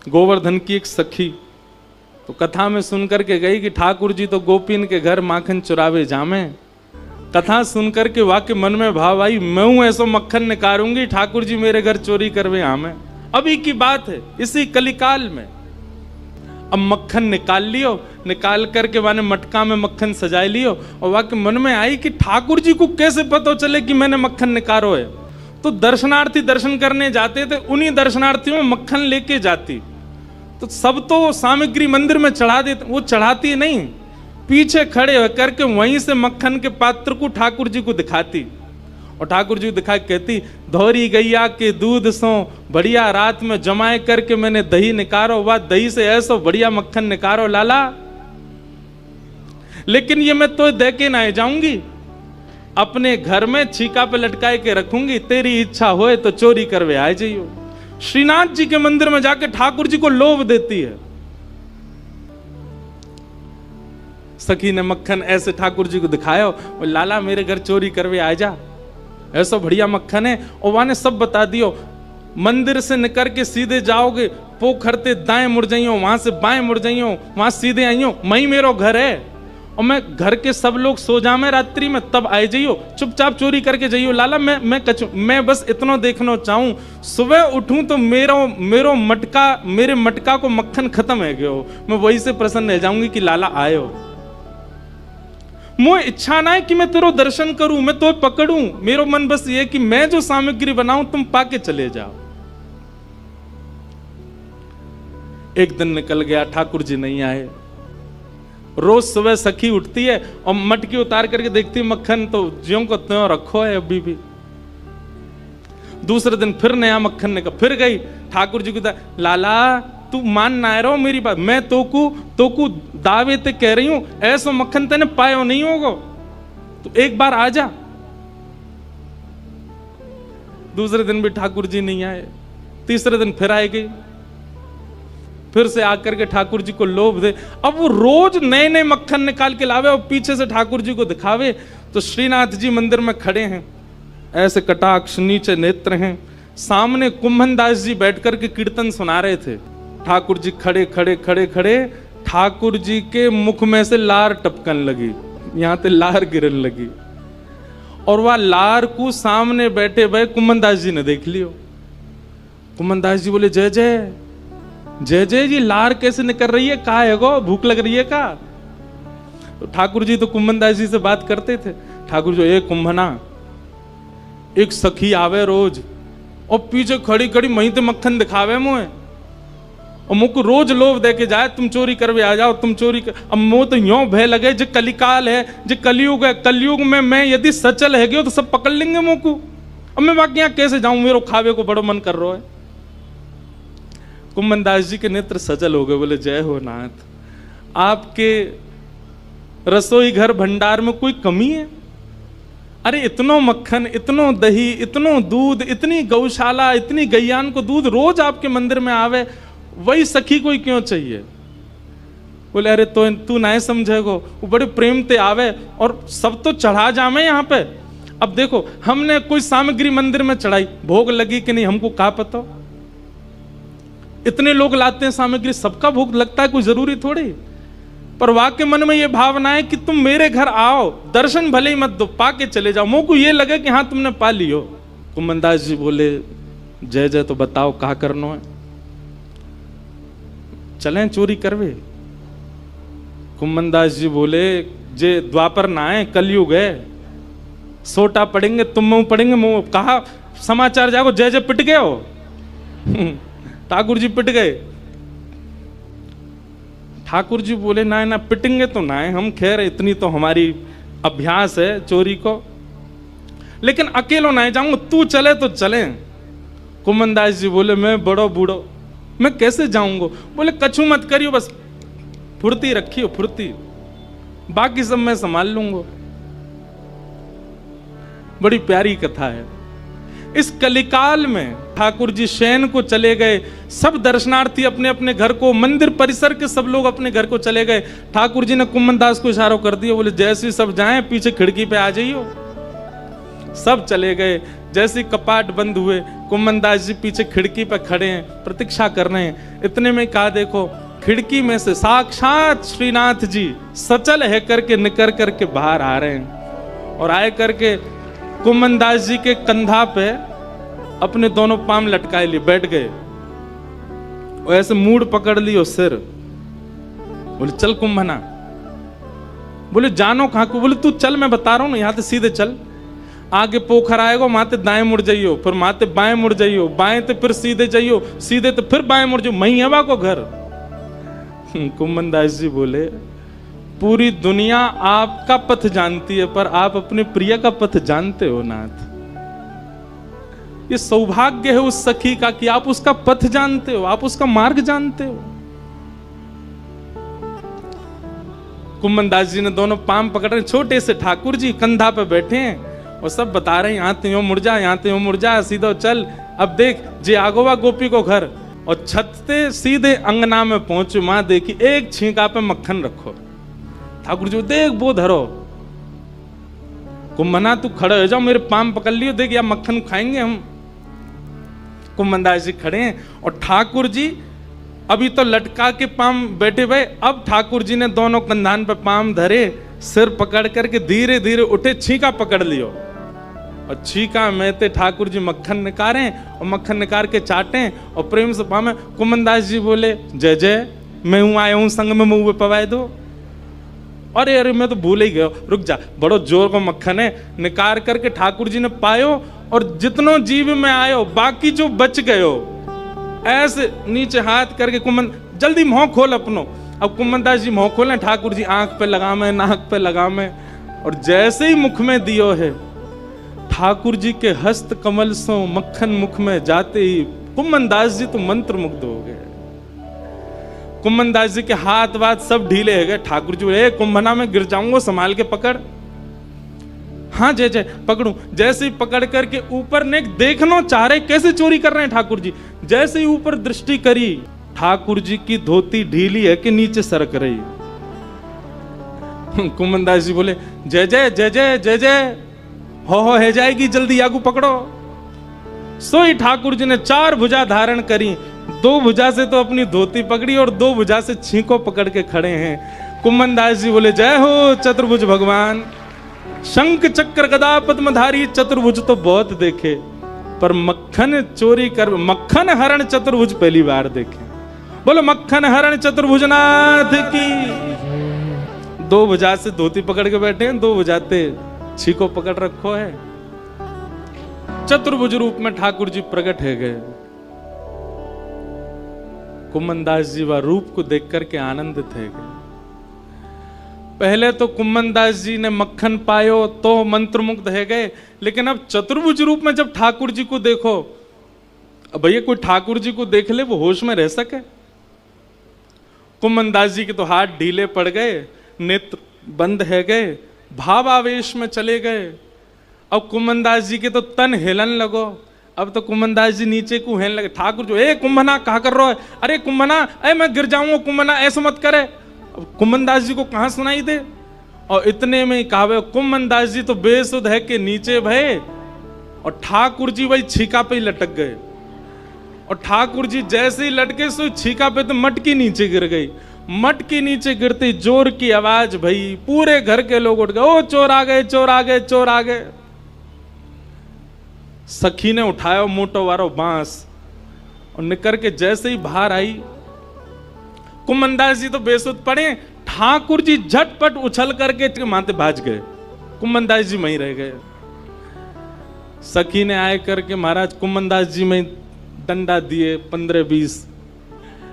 गोवर्धन की एक सखी तो कथा में सुन करके गई कि ठाकुर जी तो गोपीन के घर माखन चुरावे जामे। कथा सुनकर के वाक्य मन में भाव आई, मैं हूं ऐसो मक्खन निकारूंगी, ठाकुर जी मेरे घर चोरी करवे आमे। अभी की बात है, इसी कलिकाल में। अब मक्खन निकाल लियो, निकाल करके माने मटका में मक्खन सजाए लियो, और वाक्य मन में आई कि ठाकुर जी को कैसे पता चले कि मैंने मक्खन निकारो है। तो दर्शनार्थी दर्शन करने जाते थे, उन्हीं दर्शनार्थियों में मक्खन लेके जाती। तो सब तो सामग्री मंदिर में चढ़ा देते, वो चढ़ाती नहीं, पीछे खड़े होकर के वहीं से मक्खन के पात्र को ठाकुर जी को दिखाती, और ठाकुर जी दिखा कहती, धौरी गैया के दूध सो बढ़िया रात में जमाए करके मैंने दही निकारो, वह दही से ऐसो बढ़िया मक्खन निकारो लाला। लेकिन ये मैं तो दे के ना जाऊंगी, अपने घर में छीका पे लटकाए के रखूंगी, तेरी इच्छा होए तो चोरी करवे आ जाइयो। श्रीनाथ जी के मंदिर में जाके ठाकुर जी को लोभ देती है। सखी ने मक्खन ऐसे ठाकुर जी को दिखाया, लाला मेरे घर चोरी करवे आ जा, ऐसा बढ़िया मक्खन है। और वहां ने सब बता दियो, मंदिर से निकल के सीधे जाओगे, पोखरते दाएं मुड़ जाइयो, वहां से बाएं मुड़ जाइयो, वहां सीधे आइयो, मई मेरो घर है, और मैं घर के सब लोग सो जामे रात्रि में, तब आए जाइयो, चुपचाप चोरी करके जाइयो लाला। मैं बस इतना देखना चाहूं, सुबह उठूं तो मेरे मटका को मक्खन खत्म है गयो, मैं वही से प्रसन्न रह जाऊंगी कि लाला आयो। मुझे इच्छा ना है कि मैं तेरो दर्शन करूं, मैं तो पकड़ूं, मेरा मन बस ये कि मैं जो सामग्री बनाऊं तुम पाके चले जाओ। एक दिन निकल गया, ठाकुर जी नहीं आए। रोज सुबह सखी उठती है और मटकी उतार करके देखती है मक्खन तो ज्यों को त्यों रखो है अभी भी। दूसरे दिन फिर नया मक्खन निकल, फिर गई ठाकुर जी को, लाला तू मान ना रहो मेरी बात, मैं तोकू दावे ते कह रही हूं, ऐसा मक्खन तेने पायो नहीं होगा, तो एक बार आ जा। दूसरे दिन भी ठाकुर जी नहीं आए, तीसरे दिन फिर आए गई, फिर से आकर के ठाकुर जी को लोभ दे। अब वो रोज नए नए मक्खन निकाल के लावे और पीछे से ठाकुर जी को दिखावे। तो श्रीनाथ जी मंदिर में खड़े हैं, ऐसे कटाक्ष नीचे नेत्र हैं, सामने कुंभन दास जी बैठकर के कीर्तन सुना रहे थे। ठाकुर जी खड़े खड़े खड़े खड़े, ठाकुर जी के मुख में से लार टपकन लगी, यहां पे लार गिरन लगी, और वह लार को सामने बैठे भाई कुंभन दास जी ने देख लियो। कुंभन दास जी बोले, जय जय जय जय जी, लार कैसे निकल रही है, कहा है गो, भूख लग रही है का? तो ठाकुर जी तो कुंभन दास जी से बात करते थे। ठाकुर जी, एक कुंभना, एक सखी आवे रोज और पीछे खड़ी खड़ी मही ते मक्खन दिखावे मुझे, और मुझको रोज लोभ दे के जाए, तुम चोरी करवे आ जाओ, तुम चोरी कर। अब मुझे तो यो भय लगे, जो कलिकाल है, जो कलयुग है, कलयुग में मैं यदि सचल है गयो तो सब पकड़ लेंगे मुझको। अब मैं बाकी यहाँ कैसे जाऊं, मेरे खावे को बड़ो मन कर रहा है। कुंभन दास जी के नेत्र सजल हो गए, बोले, जय हो नाथ, आपके रसोई घर भंडार में कोई कमी है? अरे इतनो मक्खन, इतनो दही, इतनो दूध, इतनी गौशाला, इतनी गैयान को दूध रोज आपके मंदिर में आवे, वही सखी कोई क्यों चाहिए? बोले, अरे तो तू ना समझेगो, वो बड़े प्रेम ते आवे और सब तो चढ़ा जामे यहाँ पे। अब देखो, हमने कोई सामग्री मंदिर में चढ़ाई, भोग लगी कि नहीं हमको क्या पता, इतने लोग लाते हैं सामग्री, सबका भोग लगता है, कोई जरूरी थोड़ी। पर वाक्य मन में ये भावना है कि तुम मेरे घर आओ, दर्शन भले ही मत दो, पाके चले जाओ, मुझको ये लगे कि हाँ तुमने पा लियो। कुंभन दास जी बोले, जय जय, तो बताओ कहा करना है, चलें चोरी करवे? कुंभन दास जी बोले, जे द्वापर ना है, कलयुग है, सोटा पड़ेंगे, तुम मुंह पड़ेंगे, मुंह कहा समाचार जागो, जय जय पिट गए हो। ठाकुर जी पिट गए। ठाकुर जी बोले, ना ना पिटेंगे तो ना है हम, खैर इतनी तो हमारी अभ्यास है चोरी को, लेकिन अकेलो ना जाऊंगा, तू चले तो चले। कुंभन दास जी बोले, मैं बड़ो बूढ़ो, मैं कैसे जाऊंगा? बोले, कछु मत करियो, बस फुर्ती रखियो, फुर्ती, बाकी सब मैं संभाल लूंगा। बड़ी प्यारी कथा है। इस कलिकाल में ठाकुर जी शयन को चले गए, सब दर्शनार्थी अपने अपने घर को, मंदिर परिसर के सब लोग अपने घर को चले गए। ठाकुर जी ने कुंभन दास को इशारा कर दिया, बोले, जैसे सब जाएं पीछे खिड़की पे आ जाइयो। सब चले गए। जैसे कपाट बंद हुए, कुम्मन दास जी पीछे खिड़की पे खड़े हैं, प्रतीक्षा कर रहे हैं। इतने में कहा देखो खिड़की में से साक्षात श्रीनाथ जी सचल है करके निकर करके बाहर आ रहे हैं, और आए करके कुम्मन दास जी के कंधा पे अपने दोनों पांव लटकाए लिए बैठ गए, और ऐसे मूड पकड़ लियो सिर। बोले चल कुंभना। बोले जानो कहां को? बोले तू चल, मैं बता रहा हूं ना, यहां से सीधे चल, आगे पोखर आएगा, माते दाएं मुड़ जाइयो, फिर माते बाएं मुड़ जाइयो, बाएं ते फिर सीधे जाइयो, सीधे तो फिर बाएं मुड़ जाइयो, मही है को घर। कुम्मन दास जी बोले पूरी दुनिया आपका पथ जानती है, पर आप अपने प्रिय का पथ जानते हो नाथ। ये सौभाग्य है उस सखी का कि आप उसका पथ जानते हो, आप उसका मार्ग जानते हो। कुम्मन दास जी ने दोनों पाम पकड़ रहे, छोटे से ठाकुर जी कंधा पे बैठे हैं और सब बता रहे हैं यहाँ ते मुड़ जा, यहाँ ते मुड़ जा, सीधा चल। अब देख जे आगोवा गोपी को घर, और छत से सीधे अंगना में पहुंचे, मां देखी एक छींका पे मक्खन रखो। ठाकुर जी देख वो धरो। कुम्भना तू खड़े हो जाओ, मेरे पाम पकड़ लियो, देख या मक्खन खाएंगे हम। कुम्मन दास जी खड़े हैं और ठाकुर जी अभी तो लटका के पाम बैठे हुए, अब ठाकुर जी ने दोनों कंधान पे पाम धरे, सिर पकड़ करके धीरे धीरे उठे, छींका पकड़ लियो, और छींका में ते ठाकुर जी मक्खन निकारे, और मक्खन निकाल के चाटे और प्रेम से पामे। कुम्मन दास जी बोले जय जय, मैं हूं आया हूं संग में मुंह पवाए दो। अरे अरे मैं तो भूल ही गया, रुक जा, बड़ो जोर को मक्खन है। निकाल करके ठाकुर जी ने पायो, और जितनो जीव में आयो बाकी जो बच गयो, ऐसे नीचे हाथ करके कुम्मन जल्दी मुंह खोल अपनो। अब कुम्मन दास जी मुंह खोले, ठाकुर जी आंख पे लगामे, नाक पे लगामे, और जैसे ही मुख में दियो है, ठाकुर जी के हस्त कमल सो मक्खन मुख में जाते ही कुम्मन दास जी तो मंत्र मुग्ध हो गए। कुम्मन दास जी के हाथ वाथ सब ढीले हो गए। ठाकुर जी बोले कुंभना में गिर जाऊंगा, संभाल के पकड़। हाँ जय जय पकड़ू। जैसे ही पकड़ करके ऊपर ने देखना चाह रहे कैसे चोरी कर रहे हैं ठाकुर जी, जैसे ही ऊपर दृष्टि करी, ठाकुर जी की धोती ढीली है कि नीचे सरक रही। कुम्मन दास जी बोले जय जय जय जय जय जय, हो है जाएगी, जल्दी आगू पकड़ो। सोई ठाकुर जी ने 4 भुजा धारण करी, 2 भुजा से तो अपनी धोती पकड़ी और 2 भुजा से छींको पकड़ के खड़े हैं। कुम्मन दास जी बोले जय हो चतुर्भुज भगवान। शंख चक्र गदा पद्मधारी चतुर्भुज तो बहुत देखे, पर मक्खन चोरी कर, मक्खन हरण चतुर्भुज पहली बार देखे। बोलो मक्खन हरण चतुर्भुज नाथ की। 2 भुजा से धोती पकड़ के बैठे हैं, 2 भुजा से छींको पकड़ रखो है। चतुर्भुज रूप में ठाकुर जी प्रकट है गए। कुम्मन दास जी वह रूप को देख करके आनंदित है गए। पहले तो कुम्मन दास जी ने मक्खन पायो तो मंत्रमुग्ध है गए, लेकिन अब चतुर्भुज रूप में जब ठाकुर जी को देखो, अब भैया कोई ठाकुर जी को देख ले वो होश में रह सके? कुम्मन दास जी के तो हाथ ढीले पड़ गए, नेत्र बंद है गए, भावावेश में चले गए। अब कुम्मन दास जी के तो तन हिलन लगो। अब तो कुम्मन दास जी नीचे को हेलने लगे। ठाकुर जो ए कुम्भना कहा कर रहा है, अरे कुम्भना ए मैं गिर जाऊंगा, कुम्भना ऐसा मत करे। अब कुम्मन दास जी को कहां सुनाई दे, और इतने में कहावे कुम्मन दास जी तो बेसुध है कि नीचे भय, और ठाकुर जी वही छीका पे ही लटक गए। और ठाकुर जी जैसे ही लटके सो छीका पे तो मटकी नीचे गिर गई। मटकी नीचे गिरते जोर की आवाज भई, पूरे घर के लोग उठ गए, ओ चोर आ गए, चोर आ गए, चोर आ गए। सखी ने उठाया मोटो वारो बांस और निकर के जैसे ही बाहर आई, कुम्मन दास जी तो बेसुध पड़े। ठाकुर जी झटपट उछल करके माथे भाज गए, कुम्मन दास जी वहीं रह गए। सखी ने आए करके महाराज कुम्मन दास जी में डंडा दिए 15-20,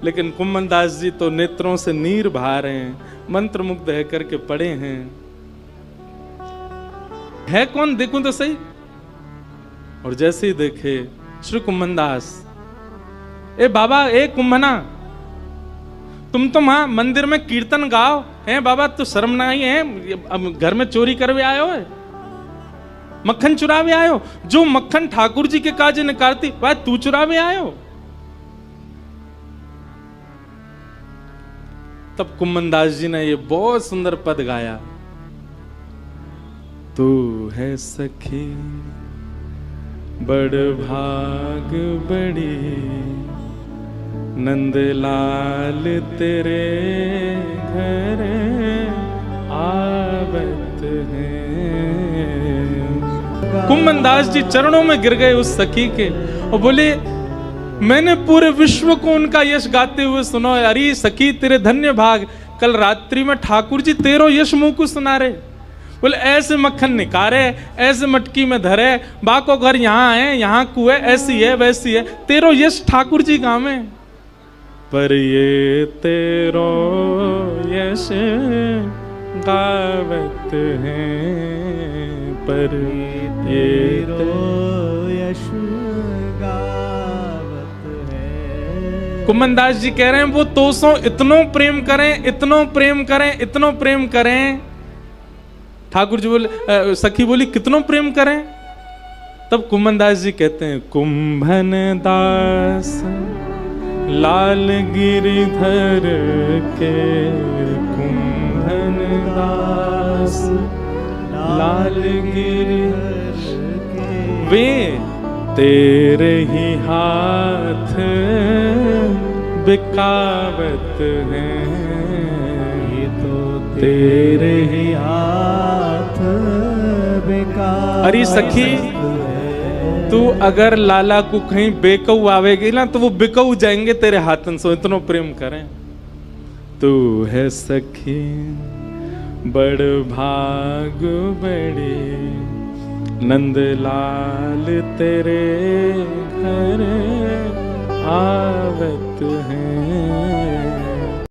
लेकिन कुम्मन दास जी तो नेत्रों से नीर बहा रहे हैं, मंत्र मुग्ध है करके पड़े हैं। है कौन देखूं तो सही। और जैसे ही देखे श्री कुम्मन दास, ए बाबा ए कुम्भना, तुम तो वहां मंदिर में कीर्तन गाओ है बाबा, तो शर्म ना आई है? अब घर में चोरी करवे आयो है, मक्खन चुरावे आयो? जो मक्खन ठाकुर जी के काजे निकालती वह तू चुरावे आयो? तब कुम्मन दास जी ने ये बहुत सुंदर पद गाया। तू है सखी बड़ भाग बड़ी, नंदलाल तेरे घर आवत है। कुंभनदास जी चरणों में गिर गए उस सखी के और बोले, मैंने पूरे विश्व को उनका यश गाते हुए सुना। अरे सखी तेरे धन्य भाग, कल रात्रि में ठाकुर जी तेरो यश मुंह को सुना रहे। बोले ऐसे मक्खन निकारे, ऐसे मटकी में धरे, बाको घर यहाँ है, यहाँ कुएं, ऐसी है वैसी है, तेरो यश ठाकुर जी गावे। पर ये तेरो यश गावत है, पर ये तेरो यश गावत है। कुंभनदास जी कह रहे हैं वो तोसों इतनो प्रेम करें, इतनो प्रेम करें, इतनो प्रेम करें। ठाकुर जी बोले, सखी बोली कितनो प्रेम करें? तब कुंभनदास जी कहते हैं, कुंभन दास लाल गिरिधर के, कुंभन दास लाल गिरिधर के, वे तेरे ही हाथ बिकावत हैं, ये तो तेरे ही हाथ बिकावत। अरे सखी तू अगर लाला को कहीं बेकऊ आवेगी ना तो वो बिकऊ जाएंगे तेरे हाथन से, इतना प्रेम करें। तू है सखी बड़ भाग बड़ी, नंदलाल तेरे घर आवत है।